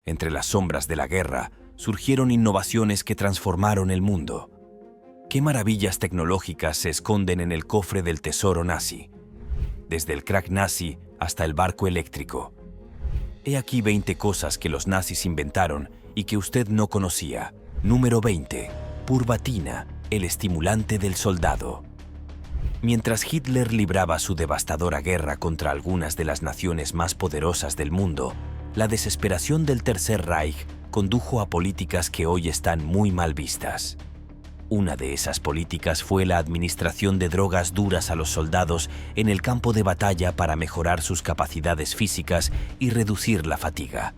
Entre las sombras de la guerra surgieron innovaciones que transformaron el mundo. ¿Qué maravillas tecnológicas se esconden en el cofre del tesoro nazi? Desde el crack nazi hasta el barco eléctrico. He aquí 20 cosas que los nazis inventaron y que usted no conocía. Número 20. Purbatina, el estimulante del soldado. Mientras Hitler libraba su devastadora guerra contra algunas de las naciones más poderosas del mundo, la desesperación del Tercer Reich condujo a políticas que hoy están muy mal vistas. Una de esas políticas fue la administración de drogas duras a los soldados en el campo de batalla para mejorar sus capacidades físicas y reducir la fatiga.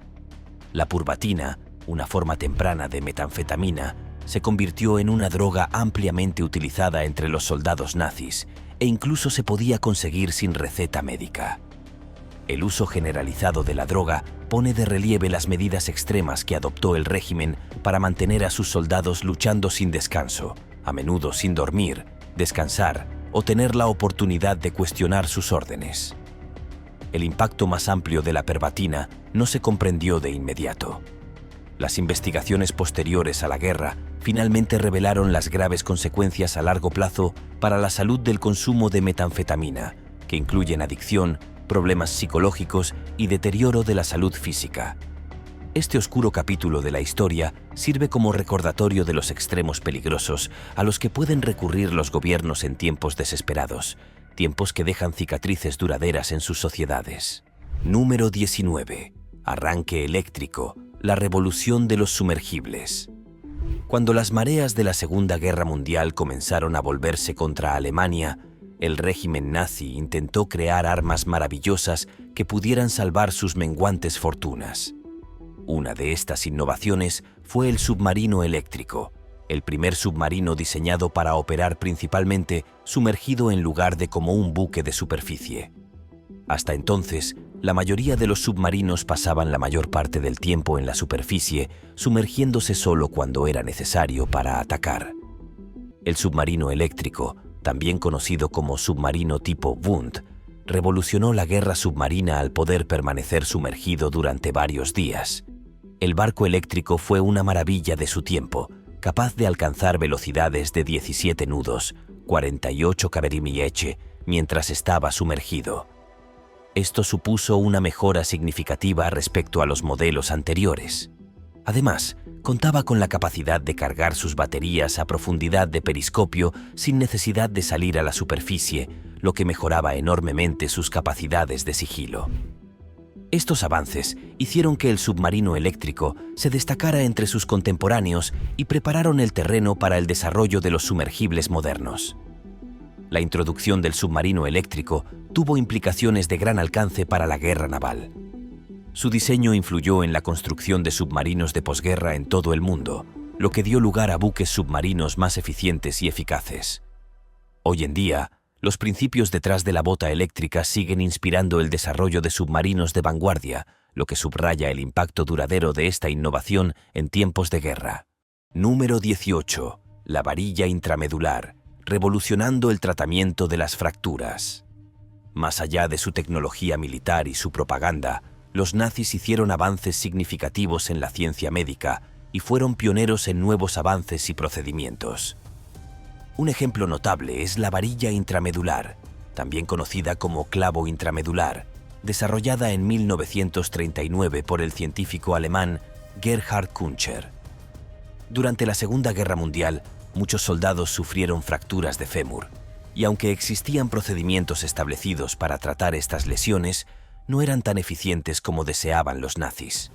La purbatina, una forma temprana de metanfetamina, se convirtió en una droga ampliamente utilizada entre los soldados nazis e incluso se podía conseguir sin receta médica. El uso generalizado de la droga pone de relieve las medidas extremas que adoptó el régimen para mantener a sus soldados luchando sin descanso, a menudo sin dormir, descansar o tener la oportunidad de cuestionar sus órdenes. El impacto más amplio de la perbatina no se comprendió de inmediato. Las investigaciones posteriores a la guerra finalmente revelaron las graves consecuencias a largo plazo para la salud del consumo de metanfetamina, que incluyen adicción, problemas psicológicos y deterioro de la salud física. Este oscuro capítulo de la historia sirve como recordatorio de los extremos peligrosos a los que pueden recurrir los gobiernos en tiempos desesperados, tiempos que dejan cicatrices duraderas en sus sociedades. Número 19. Arranque eléctrico, la revolución de los sumergibles. Cuando las mareas de la Segunda Guerra Mundial comenzaron a volverse contra Alemania, el régimen nazi intentó crear armas maravillosas que pudieran salvar sus menguantes fortunas. Una de estas innovaciones fue el submarino eléctrico, el primer submarino diseñado para operar principalmente sumergido en lugar de como un buque de superficie. Hasta entonces, la mayoría de los submarinos pasaban la mayor parte del tiempo en la superficie, sumergiéndose solo cuando era necesario para atacar. El submarino eléctrico, también conocido como submarino tipo Bund, revolucionó la guerra submarina al poder permanecer sumergido durante varios días. El barco eléctrico fue una maravilla de su tiempo, capaz de alcanzar velocidades de 17 nudos, 48 km/h, mientras estaba sumergido. Esto supuso una mejora significativa respecto a los modelos anteriores. Además, contaba con la capacidad de cargar sus baterías a profundidad de periscopio sin necesidad de salir a la superficie, lo que mejoraba enormemente sus capacidades de sigilo. Estos avances hicieron que el submarino eléctrico se destacara entre sus contemporáneos y prepararon el terreno para el desarrollo de los sumergibles modernos. La introducción del submarino eléctrico tuvo implicaciones de gran alcance para la guerra naval. Su diseño influyó en la construcción de submarinos de posguerra en todo el mundo, lo que dio lugar a buques submarinos más eficientes y eficaces. Hoy en día, los principios detrás de la bota eléctrica siguen inspirando el desarrollo de submarinos de vanguardia, lo que subraya el impacto duradero de esta innovación en tiempos de guerra. Número 18. La varilla intramedular, revolucionando el tratamiento de las fracturas. Más allá de su tecnología militar y su propaganda, los nazis hicieron avances significativos en la ciencia médica y fueron pioneros en nuevos avances y procedimientos. Un ejemplo notable es la varilla intramedular, también conocida como clavo intramedular, desarrollada en 1939 por el científico alemán Gerhard Küncher. Durante la Segunda Guerra Mundial, muchos soldados sufrieron fracturas de fémur, y aunque existían procedimientos establecidos para tratar estas lesiones, no eran tan eficientes como deseaban los nazis.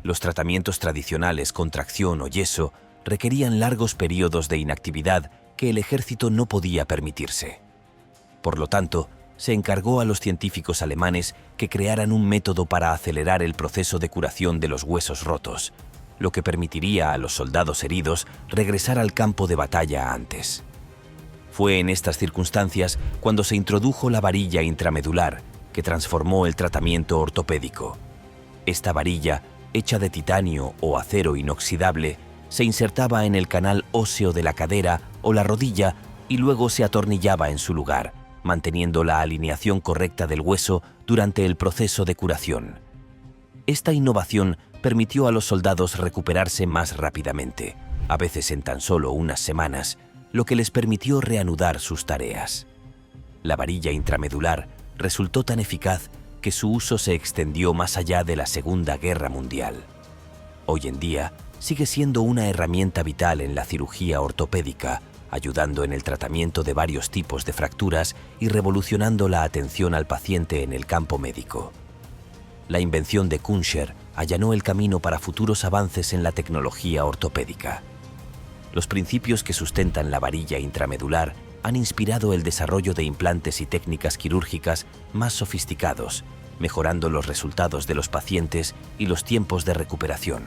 Los tratamientos tradicionales con tracción o yeso requerían largos periodos de inactividad que el ejército no podía permitirse. Por lo tanto, se encargó a los científicos alemanes que crearan un método para acelerar el proceso de curación de los huesos rotos, lo que permitiría a los soldados heridos regresar al campo de batalla antes. Fue en estas circunstancias cuando se introdujo la varilla intramedular, que transformó el tratamiento ortopédico. Esta varilla, hecha de titanio o acero inoxidable, se insertaba en el canal óseo de la cadera o la rodilla y luego se atornillaba en su lugar, manteniendo la alineación correcta del hueso durante el proceso de curación. Esta innovación permitió a los soldados recuperarse más rápidamente, a veces en tan solo unas semanas, lo que les permitió reanudar sus tareas. La varilla intramedular resultó tan eficaz que su uso se extendió más allá de la Segunda Guerra Mundial. Hoy en día, sigue siendo una herramienta vital en la cirugía ortopédica, ayudando en el tratamiento de varios tipos de fracturas y revolucionando la atención al paciente en el campo médico. La invención de Kunscher allanó el camino para futuros avances en la tecnología ortopédica. Los principios que sustentan la varilla intramedular han inspirado el desarrollo de implantes y técnicas quirúrgicas más sofisticados, mejorando los resultados de los pacientes y los tiempos de recuperación.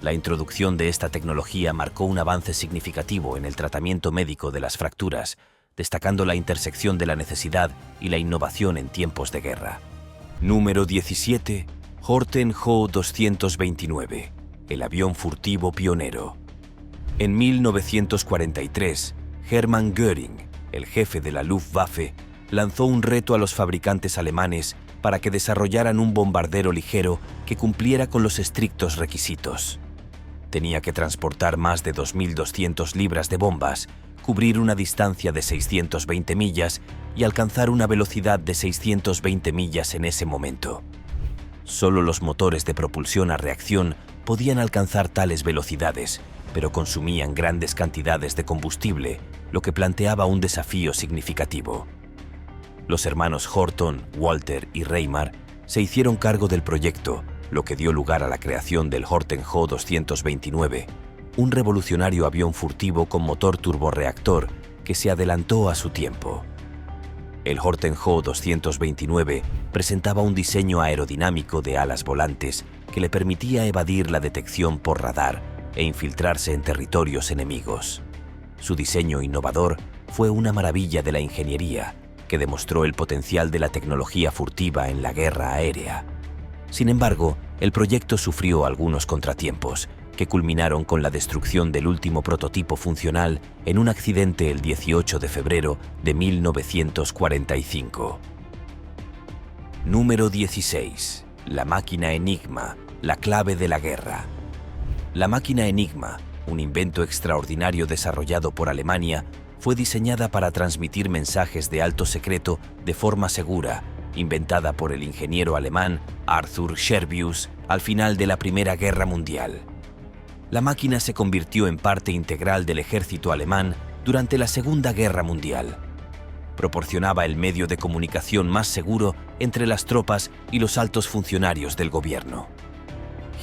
La introducción de esta tecnología marcó un avance significativo en el tratamiento médico de las fracturas, destacando la intersección de la necesidad y la innovación en tiempos de guerra. Número 17. Horten Ho 229, el avión furtivo pionero. En 1943, Hermann Göring, el jefe de la Luftwaffe, lanzó un reto a los fabricantes alemanes para que desarrollaran un bombardero ligero que cumpliera con los estrictos requisitos. Tenía que transportar más de 2.200 libras de bombas, cubrir una distancia de 620 millas y alcanzar una velocidad de 620 millas en ese momento. Solo los motores de propulsión a reacción podían alcanzar tales velocidades, pero consumían grandes cantidades de combustible, lo que planteaba un desafío significativo. Los hermanos Horton, Walter y Reimar se hicieron cargo del proyecto, lo que dio lugar a la creación del Horten Ho 229, un revolucionario avión furtivo con motor turborreactor que se adelantó a su tiempo. El Horten Ho 229 presentaba un diseño aerodinámico de alas volantes que le permitía evadir la detección por radar e infiltrarse en territorios enemigos. Su diseño innovador fue una maravilla de la ingeniería que demostró el potencial de la tecnología furtiva en la guerra aérea. Sin embargo, el proyecto sufrió algunos contratiempos, que culminaron con la destrucción del último prototipo funcional en un accidente el 18 de febrero de 1945. Número 16. La máquina Enigma, la clave de la guerra. La máquina Enigma, un invento extraordinario desarrollado por Alemania, fue diseñada para transmitir mensajes de alto secreto de forma segura, inventada por el ingeniero alemán Arthur Scherbius al final de la Primera Guerra Mundial. La máquina se convirtió en parte integral del ejército alemán durante la Segunda Guerra Mundial. Proporcionaba el medio de comunicación más seguro entre las tropas y los altos funcionarios del gobierno.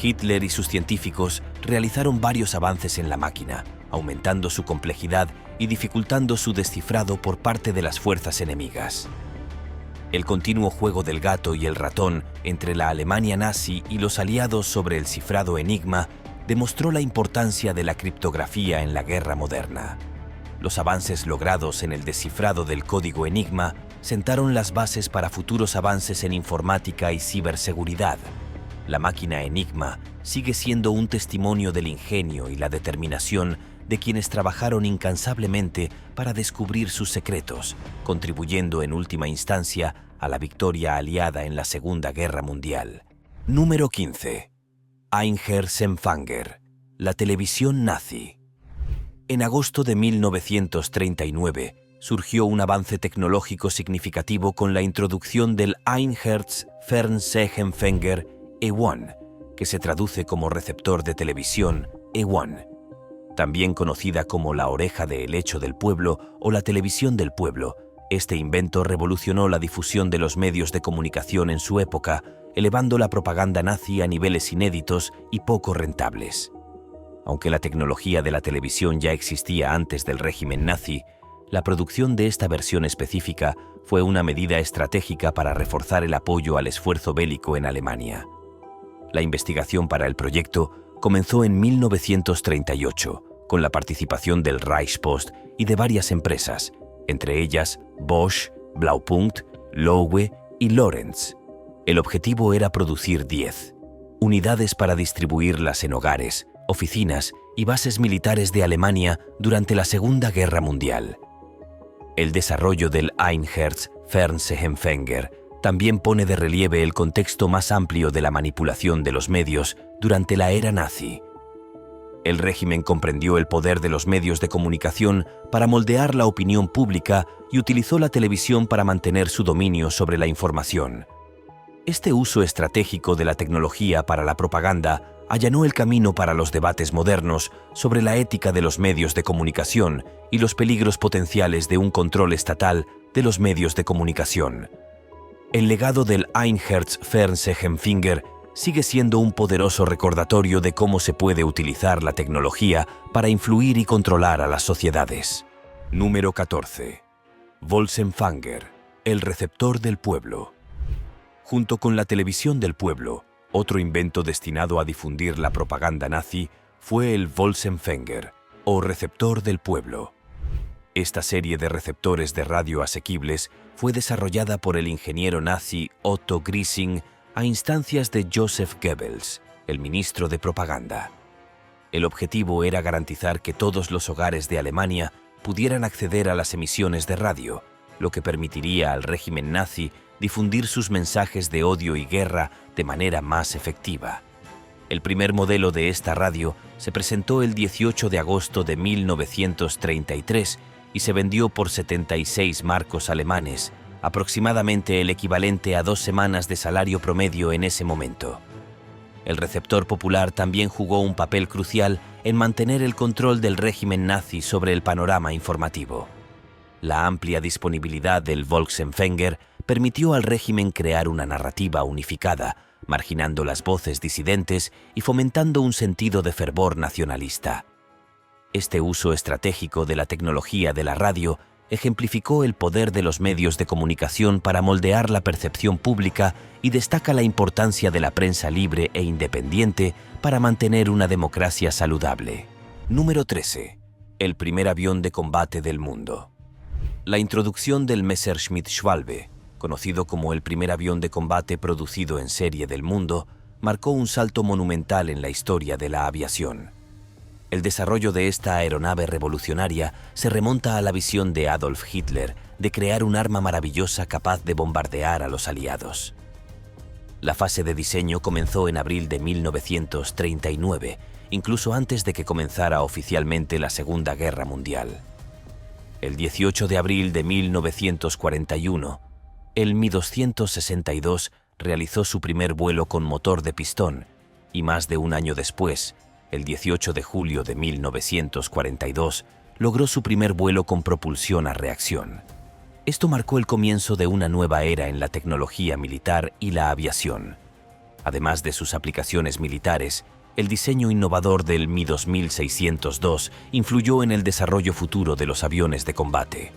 Hitler y sus científicos realizaron varios avances en la máquina, aumentando su complejidad y dificultando su descifrado por parte de las fuerzas enemigas. El continuo juego del gato y el ratón entre la Alemania nazi y los aliados sobre el cifrado Enigma demostró la importancia de la criptografía en la guerra moderna. Los avances logrados en el descifrado del código Enigma sentaron las bases para futuros avances en informática y ciberseguridad. La máquina Enigma sigue siendo un testimonio del ingenio y la determinación de quienes trabajaron incansablemente para descubrir sus secretos, contribuyendo en última instancia a la victoria aliada en la Segunda Guerra Mundial. Número 15. Einherz-Empfänger, la televisión nazi. En agosto de 1939 surgió un avance tecnológico significativo con la introducción del Einherz-Fernsehempfänger E1, que se traduce como receptor de televisión E1. También conocida como la oreja de helecho del pueblo o la televisión del pueblo, este invento revolucionó la difusión de los medios de comunicación en su época, elevando la propaganda nazi a niveles inéditos y poco rentables. Aunque la tecnología de la televisión ya existía antes del régimen nazi, la producción de esta versión específica fue una medida estratégica para reforzar el apoyo al esfuerzo bélico en Alemania. La investigación para el proyecto comenzó en 1938, con la participación del Reichspost y de varias empresas, entre ellas Bosch, Blaupunkt, Loewe y Lorenz. El objetivo era producir 10 unidades para distribuirlas en hogares, oficinas y bases militares de Alemania durante la Segunda Guerra Mundial. El desarrollo del Einherz-Fernsehempfänger también pone de relieve el contexto más amplio de la manipulación de los medios durante la era nazi. El régimen comprendió el poder de los medios de comunicación para moldear la opinión pública y utilizó la televisión para mantener su dominio sobre la información. Este uso estratégico de la tecnología para la propaganda allanó el camino para los debates modernos sobre la ética de los medios de comunicación y los peligros potenciales de un control estatal de los medios de comunicación. El legado del Einheitsfernsehempfänger sigue siendo un poderoso recordatorio de cómo se puede utilizar la tecnología para influir y controlar a las sociedades. Número 14. Volksempfänger, el receptor del pueblo. Junto con la televisión del pueblo, otro invento destinado a difundir la propaganda nazi fue el Volksempfänger, o receptor del pueblo. Esta serie de receptores de radio asequibles fue desarrollada por el ingeniero nazi Otto Grising a instancias de Joseph Goebbels, el ministro de propaganda. El objetivo era garantizar que todos los hogares de Alemania pudieran acceder a las emisiones de radio, lo que permitiría al régimen nazi difundir sus mensajes de odio y guerra de manera más efectiva. El primer modelo de esta radio se presentó el 18 de agosto de 1933 y se vendió por 76 marcos alemanes, aproximadamente el equivalente a 2 semanas de salario promedio en ese momento. El receptor popular también jugó un papel crucial en mantener el control del régimen nazi sobre el panorama informativo. La amplia disponibilidad del Volksempfänger permitió al régimen crear una narrativa unificada, marginando las voces disidentes y fomentando un sentido de fervor nacionalista. Este uso estratégico de la tecnología de la radio ejemplificó el poder de los medios de comunicación para moldear la percepción pública y destaca la importancia de la prensa libre e independiente para mantener una democracia saludable. Número 13. El primer avión de combate del mundo. La introducción del Messerschmitt Schwalbe, conocido como el primer avión de combate producido en serie del mundo, marcó un salto monumental en la historia de la aviación. El desarrollo de esta aeronave revolucionaria se remonta a la visión de Adolf Hitler de crear un arma maravillosa capaz de bombardear a los aliados. La fase de diseño comenzó en abril de 1939, incluso antes de que comenzara oficialmente la Segunda Guerra Mundial. El 18 de abril de 1941, el Mi-262 realizó su primer vuelo con motor de pistón y más de un año después, el 18 de julio de 1942, logró su primer vuelo con propulsión a reacción. Esto marcó el comienzo de una nueva era en la tecnología militar y la aviación. Además de sus aplicaciones militares, el diseño innovador del Mi-2602 influyó en el desarrollo futuro de los aviones de combate.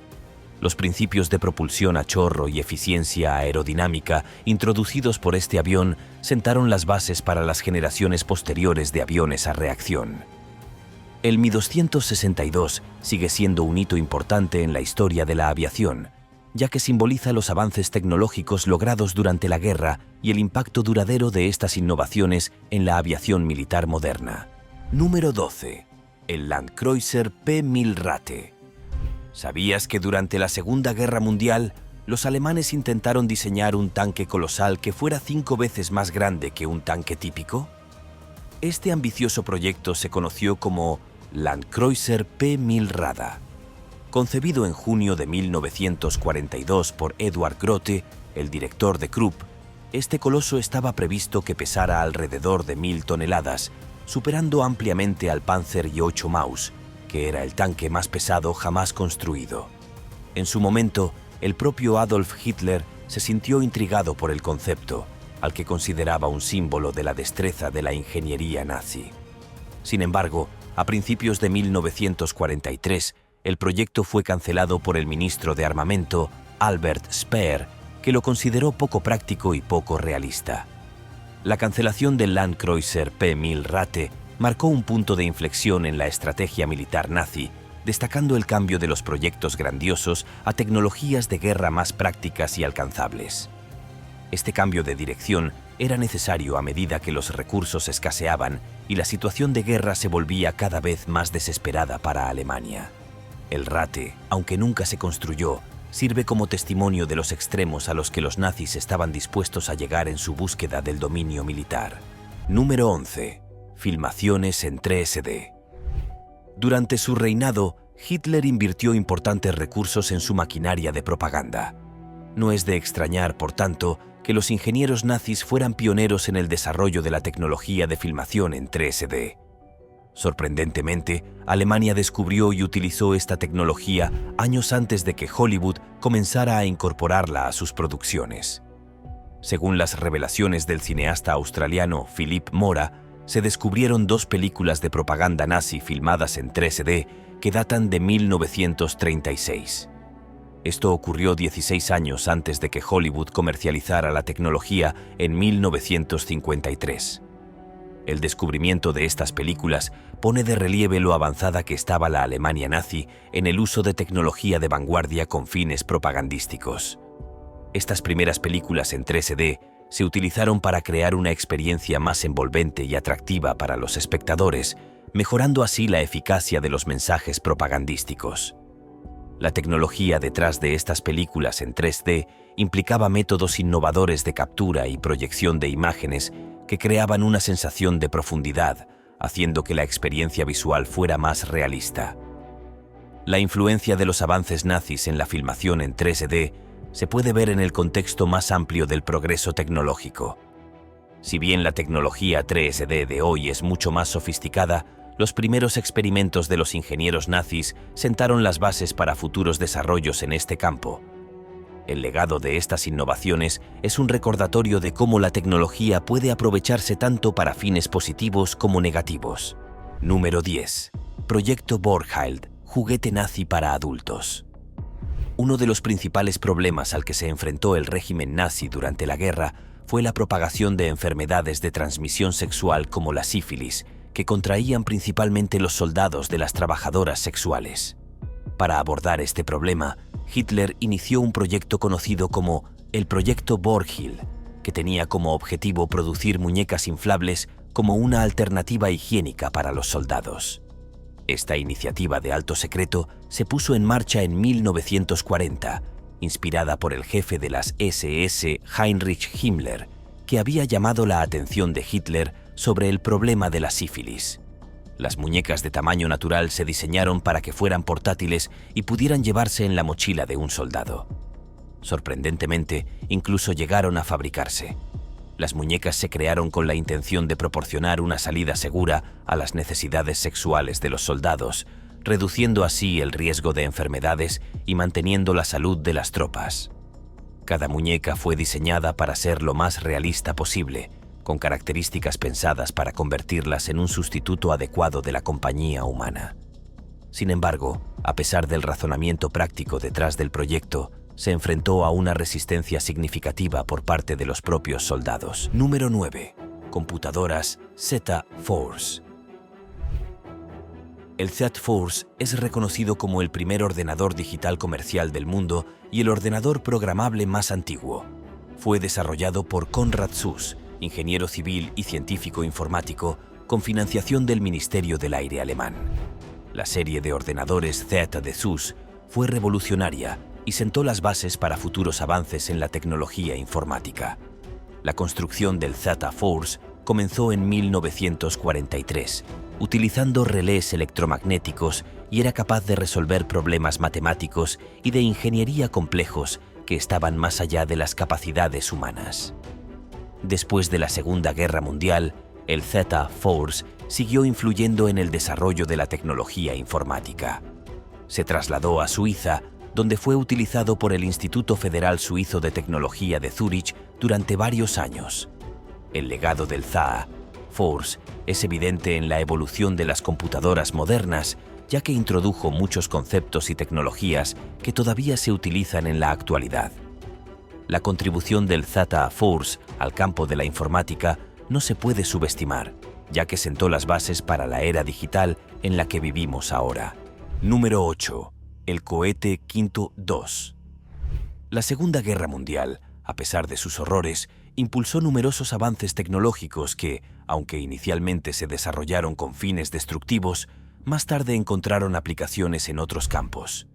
Los principios de propulsión a chorro y eficiencia aerodinámica introducidos por este avión sentaron las bases para las generaciones posteriores de aviones a reacción. El Mi-262 sigue siendo un hito importante en la historia de la aviación, ya que simboliza los avances tecnológicos logrados durante la guerra y el impacto duradero de estas innovaciones en la aviación militar moderna. Número 12. El Landkreuzer P-1000 Ratte. ¿Sabías que durante la Segunda Guerra Mundial los alemanes intentaron diseñar un tanque colosal que fuera 5 veces más grande que un tanque típico? Este ambicioso proyecto se conoció como Landkreuzer P-1000 Rada. Concebido en junio de 1942 por Eduard Grote, el director de Krupp, este coloso estaba previsto que pesara alrededor de 1000 toneladas, superando ampliamente al Panzer I-8 Maus, que era el tanque más pesado jamás construido. En su momento, el propio Adolf Hitler se sintió intrigado por el concepto, al que consideraba un símbolo de la destreza de la ingeniería nazi. Sin embargo, a principios de 1943, el proyecto fue cancelado por el ministro de Armamento, Albert Speer, que lo consideró poco práctico y poco realista. La cancelación del Landkreuzer P-1000 Ratte marcó un punto de inflexión en la estrategia militar nazi, destacando el cambio de los proyectos grandiosos a tecnologías de guerra más prácticas y alcanzables. Este cambio de dirección era necesario a medida que los recursos escaseaban y la situación de guerra se volvía cada vez más desesperada para Alemania. El Ratte, aunque nunca se construyó, sirve como testimonio de los extremos a los que los nazis estaban dispuestos a llegar en su búsqueda del dominio militar. Número 11. Filmaciones en 3D. Durante su reinado, Hitler invirtió importantes recursos en su maquinaria de propaganda. No es de extrañar, por tanto, que los ingenieros nazis fueran pioneros en el desarrollo de la tecnología de filmación en 3D. Sorprendentemente, Alemania descubrió y utilizó esta tecnología años antes de que Hollywood comenzara a incorporarla a sus producciones. Según las revelaciones del cineasta australiano Philip Mora, se descubrieron 2 películas de propaganda nazi filmadas en 3D que datan de 1936. Esto ocurrió 16 años antes de que Hollywood comercializara la tecnología en 1953. El descubrimiento de estas películas pone de relieve lo avanzada que estaba la Alemania nazi en el uso de tecnología de vanguardia con fines propagandísticos. Estas primeras películas en 3D se utilizaron para crear una experiencia más envolvente y atractiva para los espectadores, mejorando así la eficacia de los mensajes propagandísticos. La tecnología detrás de estas películas en 3D implicaba métodos innovadores de captura y proyección de imágenes que creaban una sensación de profundidad, haciendo que la experiencia visual fuera más realista. La influencia de los avances nazis en la filmación en 3D se puede ver en el contexto más amplio del progreso tecnológico. Si bien la tecnología 3D de hoy es mucho más sofisticada, los primeros experimentos de los ingenieros nazis sentaron las bases para futuros desarrollos en este campo. El legado de estas innovaciones es un recordatorio de cómo la tecnología puede aprovecharse tanto para fines positivos como negativos. Número 10. Proyecto Borghild, juguete nazi para adultos. Uno de los principales problemas al que se enfrentó el régimen nazi durante la guerra fue la propagación de enfermedades de transmisión sexual como la sífilis, que contraían principalmente los soldados de las trabajadoras sexuales. Para abordar este problema, Hitler inició un proyecto conocido como el Proyecto Borghild, que tenía como objetivo producir muñecas inflables como una alternativa higiénica para los soldados. Esta iniciativa de alto secreto se puso en marcha en 1940, inspirada por el jefe de las SS, Heinrich Himmler, que había llamado la atención de Hitler sobre el problema de la sífilis. Las muñecas de tamaño natural se diseñaron para que fueran portátiles y pudieran llevarse en la mochila de un soldado. Sorprendentemente, incluso llegaron a fabricarse. Las muñecas se crearon con la intención de proporcionar una salida segura a las necesidades sexuales de los soldados, reduciendo así el riesgo de enfermedades y manteniendo la salud de las tropas. Cada muñeca fue diseñada para ser lo más realista posible, con características pensadas para convertirlas en un sustituto adecuado de la compañía humana. Sin embargo, a pesar del razonamiento práctico detrás del proyecto, se enfrentó a una resistencia significativa por parte de los propios soldados. Número 9. Computadoras Z-Force. El Z-Force es reconocido como el primer ordenador digital comercial del mundo y el ordenador programable más antiguo. Fue desarrollado por Konrad Zuse, ingeniero civil y científico informático, con financiación del Ministerio del Aire alemán. La serie de ordenadores Z de Zuse fue revolucionaria y sentó las bases para futuros avances en la tecnología informática. La construcción del Z-Force comenzó en 1943, utilizando relés electromagnéticos, y era capaz de resolver problemas matemáticos y de ingeniería complejos que estaban más allá de las capacidades humanas. Después de la Segunda Guerra Mundial, el Z-Force siguió influyendo en el desarrollo de la tecnología informática. Se trasladó a Suiza, donde fue utilizado por el Instituto Federal Suizo de Tecnología de Zúrich durante varios años. El legado del Z-Force es evidente en la evolución de las computadoras modernas, ya que introdujo muchos conceptos y tecnologías que todavía se utilizan en la actualidad. La contribución del Z-Force al campo de la informática no se puede subestimar, ya que sentó las bases para la era digital en la que vivimos ahora. Número 8. El cohete Quinto II. La Segunda Guerra Mundial, a pesar de sus horrores, impulsó numerosos avances tecnológicos que, aunque inicialmente se desarrollaron con fines destructivos, más tarde encontraron aplicaciones en otros campos.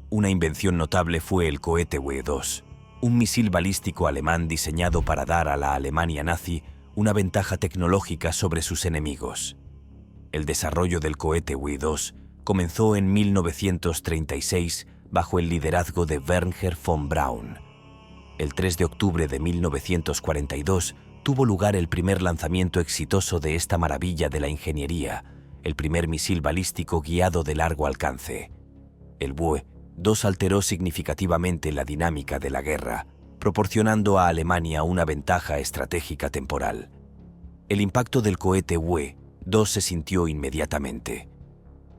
Una invención notable fue el cohete WE-2, un misil balístico alemán diseñado para dar a la Alemania nazi una ventaja tecnológica sobre sus enemigos. El desarrollo del cohete WE-2 comenzó en 1936 bajo el liderazgo de Wernher von Braun. El 3 de octubre de 1942 tuvo lugar el primer lanzamiento exitoso de esta maravilla de la ingeniería, el primer misil balístico guiado de largo alcance. El WE-2 alteró significativamente la dinámica de la guerra, proporcionando a Alemania una ventaja estratégica temporal. El impacto del cohete WE-2 se sintió inmediatamente.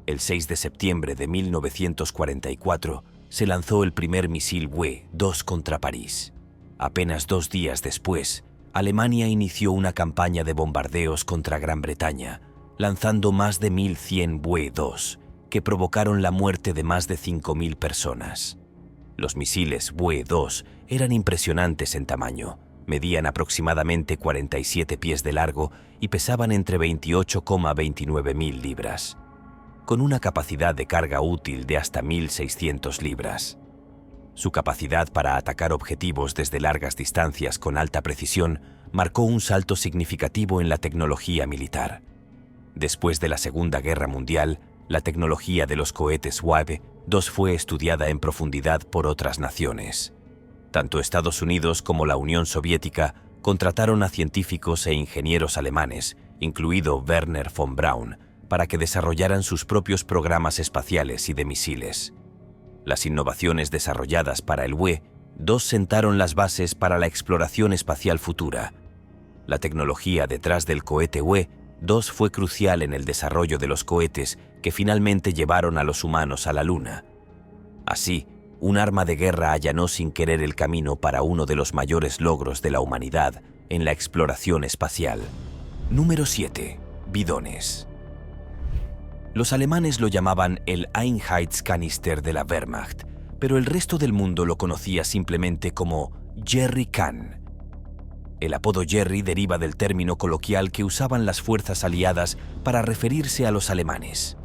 El 6 de septiembre de 1944 se lanzó el primer misil WE-2 contra París. Apenas 2 días después, Alemania inició una campaña de bombardeos contra Gran Bretaña, lanzando más de 1.100 WE-2, que provocaron la muerte de más de 5.000 personas. Los misiles WE-2 eran impresionantes en tamaño, medían aproximadamente 47 pies de largo y pesaban entre 28,29 mil libras, con una capacidad de carga útil de hasta 1.600 libras. Su capacidad para atacar objetivos desde largas distancias con alta precisión marcó un salto significativo en la tecnología militar. Después de la Segunda Guerra Mundial, la tecnología de los cohetes WE-2 fue estudiada en profundidad por otras naciones. Tanto Estados Unidos como la Unión Soviética contrataron a científicos e ingenieros alemanes, incluido Wernher von Braun, para que desarrollaran sus propios programas espaciales y de misiles. Las innovaciones desarrolladas para el WE-2 sentaron las bases para la exploración espacial futura. La tecnología detrás del cohete WE-2 fue crucial en el desarrollo de los cohetes que finalmente llevaron a los humanos a la Luna. Así, un arma de guerra allanó sin querer el camino para uno de los mayores logros de la humanidad en la exploración espacial. Número 7. Bidones. Los alemanes lo llamaban el Einheitskanister de la Wehrmacht, pero el resto del mundo lo conocía simplemente como Jerry Can. El apodo Jerry deriva del término coloquial que usaban las fuerzas aliadas para referirse a los alemanes.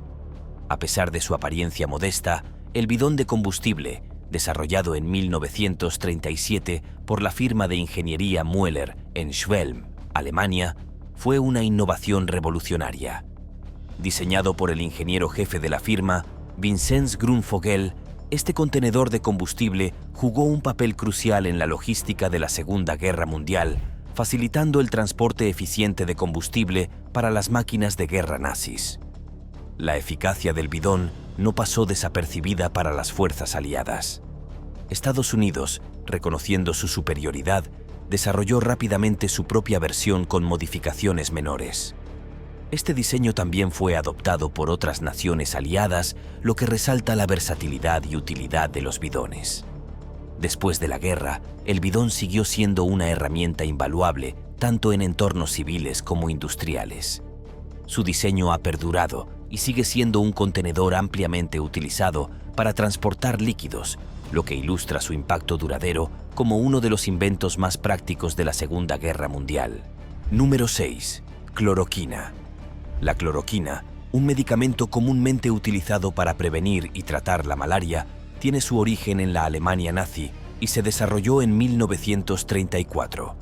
A pesar de su apariencia modesta, el bidón de combustible, desarrollado en 1937 por la firma de ingeniería Müller en Schwelm, Alemania, fue una innovación revolucionaria. Diseñado por el ingeniero jefe de la firma, Vinzenz Grünvogel, este contenedor de combustible jugó un papel crucial en la logística de la Segunda Guerra Mundial, facilitando el transporte eficiente de combustible para las máquinas de guerra nazis. La eficacia del bidón no pasó desapercibida para las fuerzas aliadas. Estados Unidos, reconociendo su superioridad, desarrolló rápidamente su propia versión con modificaciones menores. Este diseño también fue adoptado por otras naciones aliadas, lo que resalta la versatilidad y utilidad de los bidones. Después de la guerra, el bidón siguió siendo una herramienta invaluable tanto en entornos civiles como industriales. Su diseño ha perdurado y sigue siendo un contenedor ampliamente utilizado para transportar líquidos, lo que ilustra su impacto duradero como uno de los inventos más prácticos de la Segunda Guerra Mundial. Número 6. Cloroquina. La cloroquina, un medicamento comúnmente utilizado para prevenir y tratar la malaria, tiene su origen en la Alemania nazi y se desarrolló en 1934.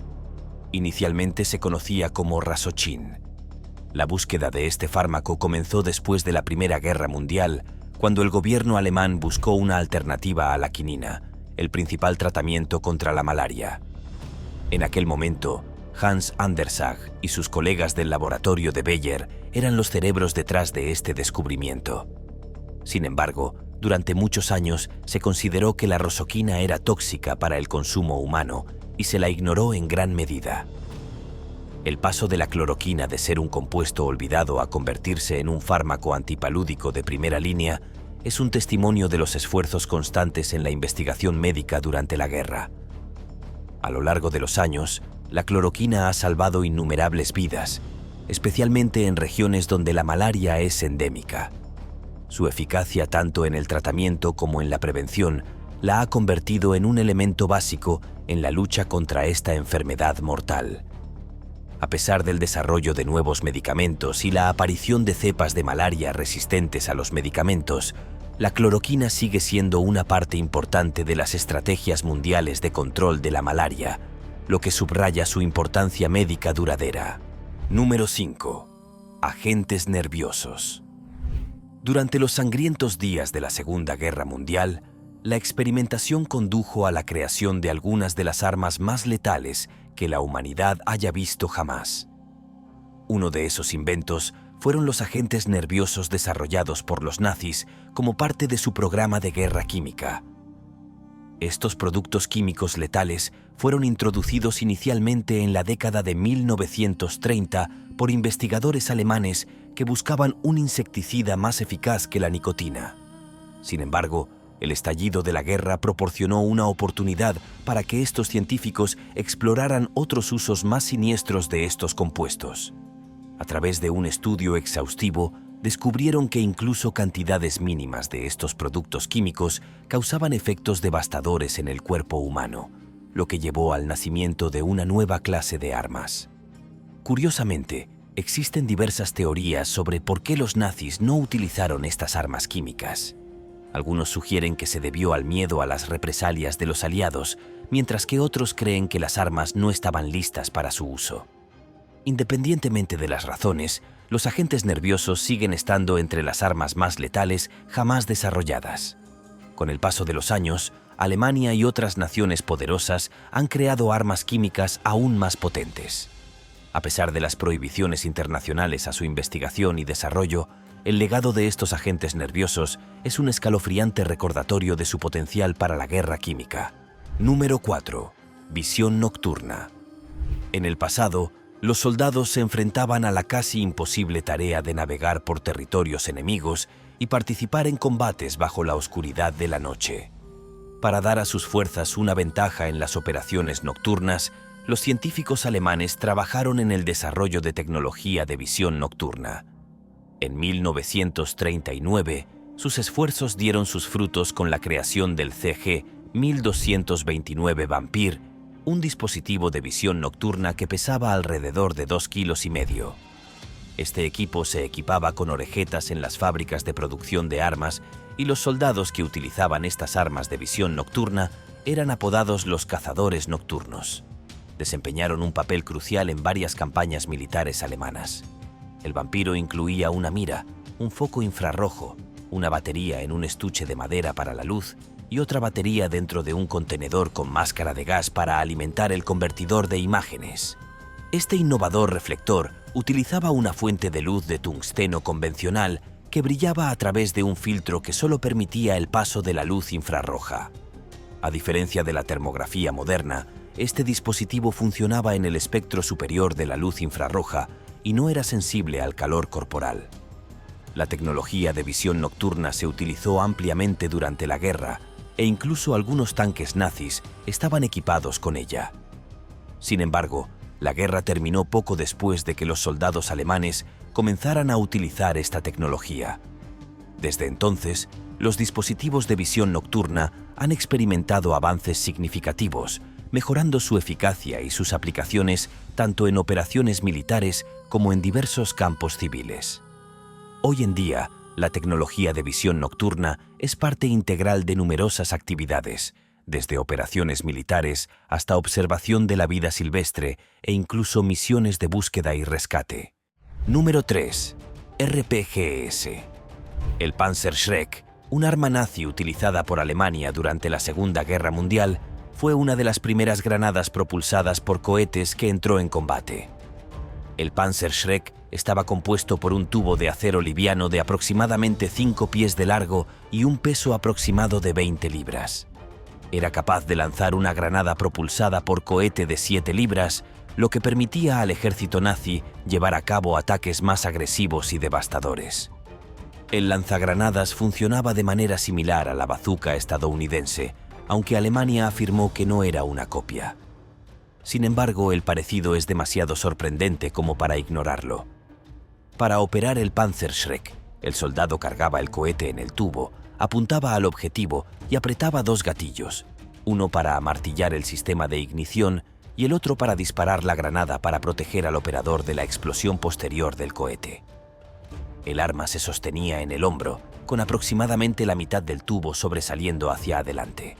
Inicialmente se conocía como Rasochín. La búsqueda de este fármaco comenzó después de la Primera Guerra Mundial, cuando el gobierno alemán buscó una alternativa a la quinina, el principal tratamiento contra la malaria. En aquel momento, Hans Andersag y sus colegas del laboratorio de Bayer eran los cerebros detrás de este descubrimiento. Sin embargo, durante muchos años se consideró que la rosoquina era tóxica para el consumo humano y se la ignoró en gran medida. El paso de la cloroquina de ser un compuesto olvidado a convertirse en un fármaco antipalúdico de primera línea es un testimonio de los esfuerzos constantes en la investigación médica durante la guerra. A lo largo de los años, la cloroquina ha salvado innumerables vidas, especialmente en regiones donde la malaria es endémica. Su eficacia tanto en el tratamiento como en la prevención la ha convertido en un elemento básico en la lucha contra esta enfermedad mortal. A pesar del desarrollo de nuevos medicamentos y la aparición de cepas de malaria resistentes a los medicamentos, la cloroquina sigue siendo una parte importante de las estrategias mundiales de control de la malaria, lo que subraya su importancia médica duradera. Número 5. Agentes nerviosos. Durante los sangrientos días de la Segunda Guerra Mundial, la experimentación condujo a la creación de algunas de las armas más letales que la humanidad haya visto jamás. Uno de esos inventos fueron los agentes nerviosos desarrollados por los nazis como parte de su programa de guerra química. Estos productos químicos letales fueron introducidos inicialmente en la década de 1930 por investigadores alemanes que buscaban un insecticida más eficaz que la nicotina. Sin embargo, el estallido de la guerra proporcionó una oportunidad para que estos científicos exploraran otros usos más siniestros de estos compuestos. A través de un estudio exhaustivo, descubrieron que incluso cantidades mínimas de estos productos químicos causaban efectos devastadores en el cuerpo humano, lo que llevó al nacimiento de una nueva clase de armas. Curiosamente, existen diversas teorías sobre por qué los nazis no utilizaron estas armas químicas. Algunos sugieren que se debió al miedo a las represalias de los aliados, mientras que otros creen que las armas no estaban listas para su uso. Independientemente de las razones, los agentes nerviosos siguen estando entre las armas más letales jamás desarrolladas. Con el paso de los años, Alemania y otras naciones poderosas han creado armas químicas aún más potentes. A pesar de las prohibiciones internacionales a su investigación y desarrollo, el legado de estos agentes nerviosos es un escalofriante recordatorio de su potencial para la guerra química. Número 4. Visión nocturna. En el pasado, los soldados se enfrentaban a la casi imposible tarea de navegar por territorios enemigos y participar en combates bajo la oscuridad de la noche. Para dar a sus fuerzas una ventaja en las operaciones nocturnas, los científicos alemanes trabajaron en el desarrollo de tecnología de visión nocturna. En 1939, sus esfuerzos dieron sus frutos con la creación del CG-1229 Vampir, un dispositivo de visión nocturna que pesaba alrededor de 2,5 kilos. Este equipo se equipaba con orejetas en las fábricas de producción de armas y los soldados que utilizaban estas armas de visión nocturna eran apodados los cazadores nocturnos. Desempeñaron un papel crucial en varias campañas militares alemanas. El vampiro incluía una mira, un foco infrarrojo, una batería en un estuche de madera para la luz y otra batería dentro de un contenedor con máscara de gas para alimentar el convertidor de imágenes. Este innovador reflector utilizaba una fuente de luz de tungsteno convencional que brillaba a través de un filtro que solo permitía el paso de la luz infrarroja. A diferencia de la termografía moderna, este dispositivo funcionaba en el espectro superior de la luz infrarroja y no era sensible al calor corporal. La tecnología de visión nocturna se utilizó ampliamente durante la guerra e incluso algunos tanques nazis estaban equipados con ella. Sin embargo, la guerra terminó poco después de que los soldados alemanes comenzaran a utilizar esta tecnología. Desde entonces, los dispositivos de visión nocturna han experimentado avances significativos, mejorando su eficacia y sus aplicaciones tanto en operaciones militares como en diversos campos civiles. Hoy en día, la tecnología de visión nocturna es parte integral de numerosas actividades, desde operaciones militares hasta observación de la vida silvestre e incluso misiones de búsqueda y rescate. Número 3. RPGs. El Panzerschreck, un arma nazi utilizada por Alemania durante la Segunda Guerra Mundial, fue una de las primeras granadas propulsadas por cohetes que entró en combate. El Panzerschreck estaba compuesto por un tubo de acero liviano de aproximadamente 5 pies de largo y un peso aproximado de 20 libras. Era capaz de lanzar una granada propulsada por cohete de 7 libras, lo que permitía al ejército nazi llevar a cabo ataques más agresivos y devastadores. El lanzagranadas funcionaba de manera similar a la bazuca estadounidense, aunque Alemania afirmó que no era una copia. Sin embargo, el parecido es demasiado sorprendente como para ignorarlo. Para operar el Panzerschreck, el soldado cargaba el cohete en el tubo, apuntaba al objetivo y apretaba 2 gatillos, uno para amartillar el sistema de ignición y el otro para disparar la granada para proteger al operador de la explosión posterior del cohete. El arma se sostenía en el hombro, con aproximadamente la mitad del tubo sobresaliendo hacia adelante.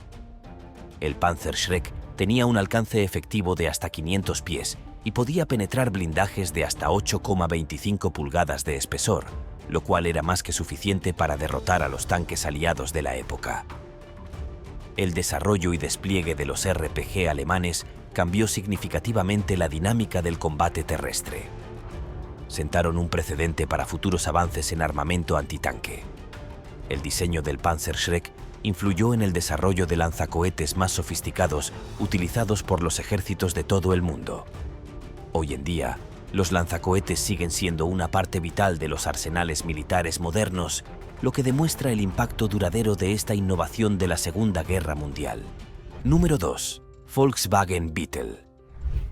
El Panzerschreck tenía un alcance efectivo de hasta 500 pies y podía penetrar blindajes de hasta 8,25 pulgadas de espesor, lo cual era más que suficiente para derrotar a los tanques aliados de la época. El desarrollo y despliegue de los RPG alemanes cambió significativamente la dinámica del combate terrestre. Sentaron un precedente para futuros avances en armamento antitanque. El diseño del Panzerschreck influyó en el desarrollo de lanzacohetes más sofisticados utilizados por los ejércitos de todo el mundo. Hoy en día, los lanzacohetes siguen siendo una parte vital de los arsenales militares modernos, lo que demuestra el impacto duradero de esta innovación de la Segunda Guerra Mundial. Número 2. Volkswagen Beetle.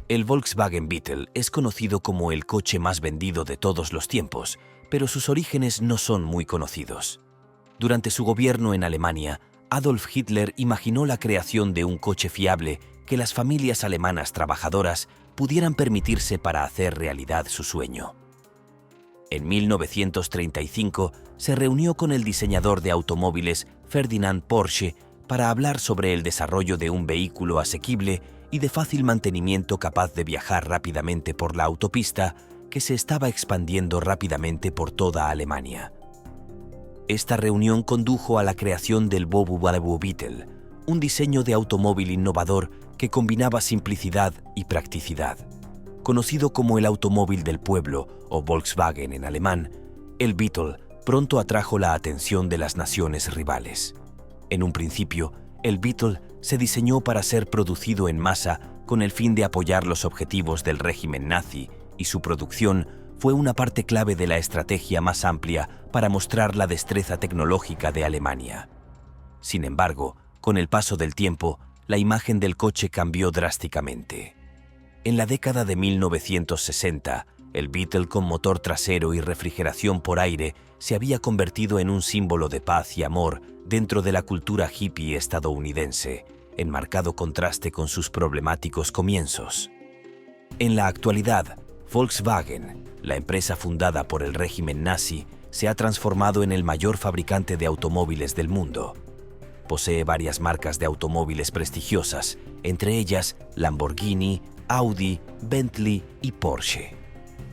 El Volkswagen Beetle es conocido como el coche más vendido de todos los tiempos, pero sus orígenes no son muy conocidos. Durante su gobierno en Alemania, Adolf Hitler imaginó la creación de un coche fiable que las familias alemanas trabajadoras pudieran permitirse para hacer realidad su sueño. En 1935 se reunió con el diseñador de automóviles Ferdinand Porsche para hablar sobre el desarrollo de un vehículo asequible y de fácil mantenimiento capaz de viajar rápidamente por la autopista que se estaba expandiendo rápidamente por toda Alemania. Esta reunión condujo a la creación del Volkswagen Beetle, un diseño de automóvil innovador que combinaba simplicidad y practicidad. Conocido como el automóvil del pueblo o Volkswagen en alemán, el Beetle pronto atrajo la atención de las naciones rivales. En un principio, el Beetle se diseñó para ser producido en masa con el fin de apoyar los objetivos del régimen nazi y su producción fue una parte clave de la estrategia más amplia para mostrar la destreza tecnológica de Alemania. Sin embargo, con el paso del tiempo, la imagen del coche cambió drásticamente. En la década de 1960, el Beetle con motor trasero y refrigeración por aire se había convertido en un símbolo de paz y amor dentro de la cultura hippie estadounidense, en marcado contraste con sus problemáticos comienzos. En la actualidad, Volkswagen, la empresa fundada por el régimen nazi, se ha transformado en el mayor fabricante de automóviles del mundo. Posee varias marcas de automóviles prestigiosas, entre ellas Lamborghini, Audi, Bentley y Porsche.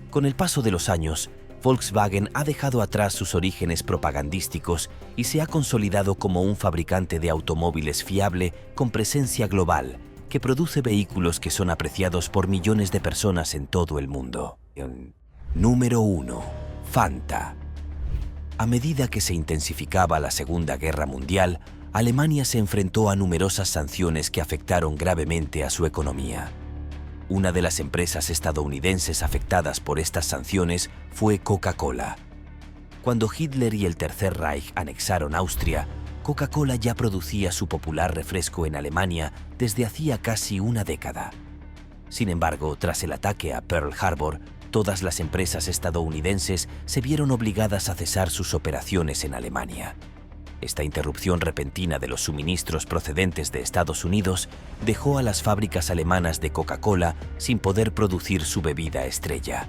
Con el paso de los años, Volkswagen ha dejado atrás sus orígenes propagandísticos y se ha consolidado como un fabricante de automóviles fiable con presencia global, que produce vehículos que son apreciados por millones de personas en todo el mundo. Número 1. Fanta. A medida que se intensificaba la Segunda Guerra Mundial, Alemania se enfrentó a numerosas sanciones que afectaron gravemente a su economía. Una de las empresas estadounidenses afectadas por estas sanciones fue Coca-Cola. Cuando Hitler y el Tercer Reich anexaron Austria, Coca-Cola ya producía su popular refresco en Alemania desde hacía casi una década. Sin embargo, tras el ataque a Pearl Harbor, todas las empresas estadounidenses se vieron obligadas a cesar sus operaciones en Alemania. Esta interrupción repentina de los suministros procedentes de Estados Unidos dejó a las fábricas alemanas de Coca-Cola sin poder producir su bebida estrella.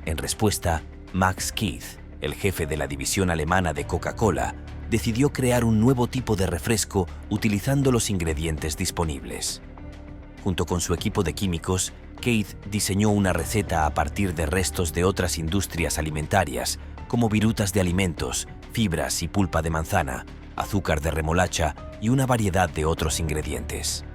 En respuesta, Max Keith, el jefe de la división alemana de Coca-Cola, decidió crear un nuevo tipo de refresco utilizando los ingredientes disponibles. Junto con su equipo de químicos, Keith diseñó una receta a partir de restos de otras industrias alimentarias, como virutas de alimentos, fibras y pulpa de manzana, azúcar de remolacha y una variedad de otros ingredientes.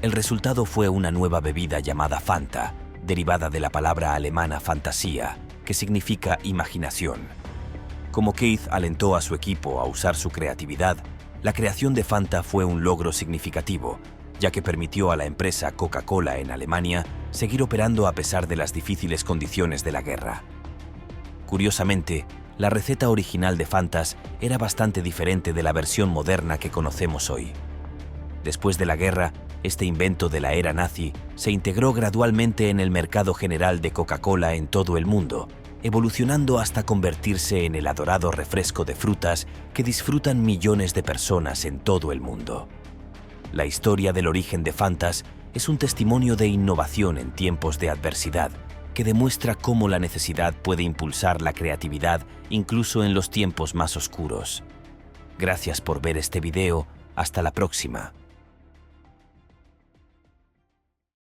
El resultado fue una nueva bebida llamada Fanta, derivada de la palabra alemana Fantasia, que significa imaginación. Como Keith alentó a su equipo a usar su creatividad, la creación de Fanta fue un logro significativo, ya que permitió a la empresa Coca-Cola en Alemania seguir operando a pesar de las difíciles condiciones de la guerra. Curiosamente, la receta original de Fantas era bastante diferente de la versión moderna que conocemos hoy. Después de la guerra, este invento de la era nazi se integró gradualmente en el mercado general de Coca-Cola en todo el mundo, evolucionando hasta convertirse en el adorado refresco de frutas que disfrutan millones de personas en todo el mundo. La historia del origen de Fantas es un testimonio de innovación en tiempos de adversidad, que demuestra cómo la necesidad puede impulsar la creatividad incluso en los tiempos más oscuros. Gracias por ver este video. Hasta la próxima.